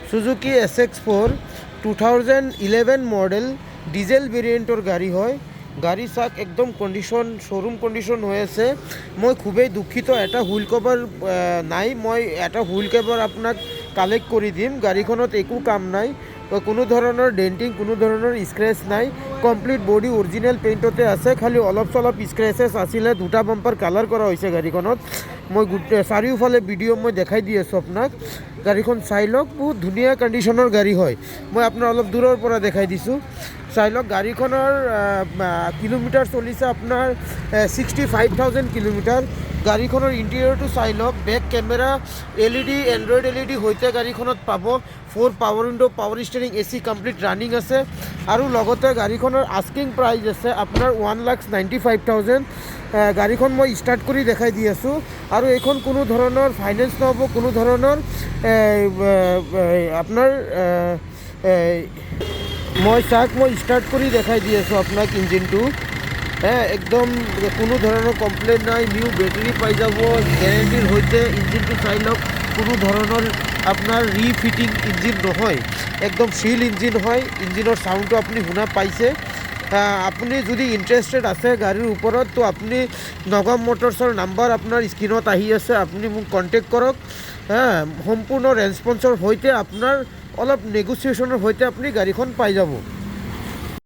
Suzuki SX4 2011 model diesel ভেৰিয়েন্টৰ গাড়ী হয়। গাড়ী চাক একদম কণ্ডিশ্যন শ্ব'ৰুম কণ্ডিশ্যন হৈ আছে। মই খুবেই দুঃখিত, এটা হুইল কভাৰ নাই। মই এটা হুইল কভাৰ আপোনাক কালেক্ট কৰি দিম। গাড়ীখনত একো কাম নাই, কোনো ধৰণৰ ডেণ্টিং, কোনো ধৰণৰ স্ক্ৰেচ নাই। কমপ্লিট বডি অৰিজিনেল পেইণ্টতে আছে, খালি অলপ চলপ স্ক্ৰেচেছ আছিলে। দুটা বাম্পাৰ কালাৰ কৰা হৈছে গাড়ীখনত। মই চাৰিওফালে ভিডিঅ' মই দেখাই দি আছোঁ আপোনাক। গাড়ীখন চাই লওক, বহুত ধুনীয়া কণ্ডিশ্যনৰ গাড়ী হয়। মই আপোনাৰ অলপ দূৰৰ পৰা দেখাই দিছোঁ, চাই লওক। গাড়ীখনৰ কিলোমিটাৰ চলিছে আপোনাৰ 65,000 কিলোমিটাৰ। গাড়ীখনৰ ইণ্টেৰিয়ৰটো চাই লওক। Back camera LED, android LED সৈতে গাড়ীখনত পাব। 4 power window, power steering, AC complete running আছে। আৰু লগতে গাড়ীখনৰ আস্কিং প্ৰাইচ আছে আপোনাৰ 1,95,000। গাড়ীখন মই ষ্টাৰ্ট কৰি দেখাই দি আছোঁ। আৰু এইখন কোনো ধৰণৰ ফাইনেন্স নহ'ব, কোনো ধৰণৰ আপোনাৰ মই ষ্টাৰ্ট কৰি দেখাই দি আছোঁ আপোনাক ইঞ্জিনটো। একদম কোনো ধৰণৰ কমপ্লেইন নাই। নিউ বেটাৰী পাই যাব গেৰেণ্টিৰ সৈতে। ইঞ্জিনটো চাই লওক, কোনো ধৰণৰ আপোনাৰ ৰিফিটিং ইঞ্জিন নহয়, একদম চিল ইঞ্জিন হয়। ইঞ্জিনৰ চাউণ্ডটো আপুনি শুনা পাইছে। আপুনি যদি ইণ্টাৰেষ্টেড আছে গাড়ীৰ ওপৰত, তো আপুনি নগাঁও মটৰ্ছৰ নাম্বাৰ আপোনাৰ স্ক্ৰীণত আহি আছে, আপুনি মোক কণ্টেক্ট কৰক। সম্পূৰ্ণ ৰেছপন্সৰ সৈতে আপোনাৰ অলপ নেগচিয়েশ্যনৰ সৈতে আপুনি গাড়ীখন পাই যাব।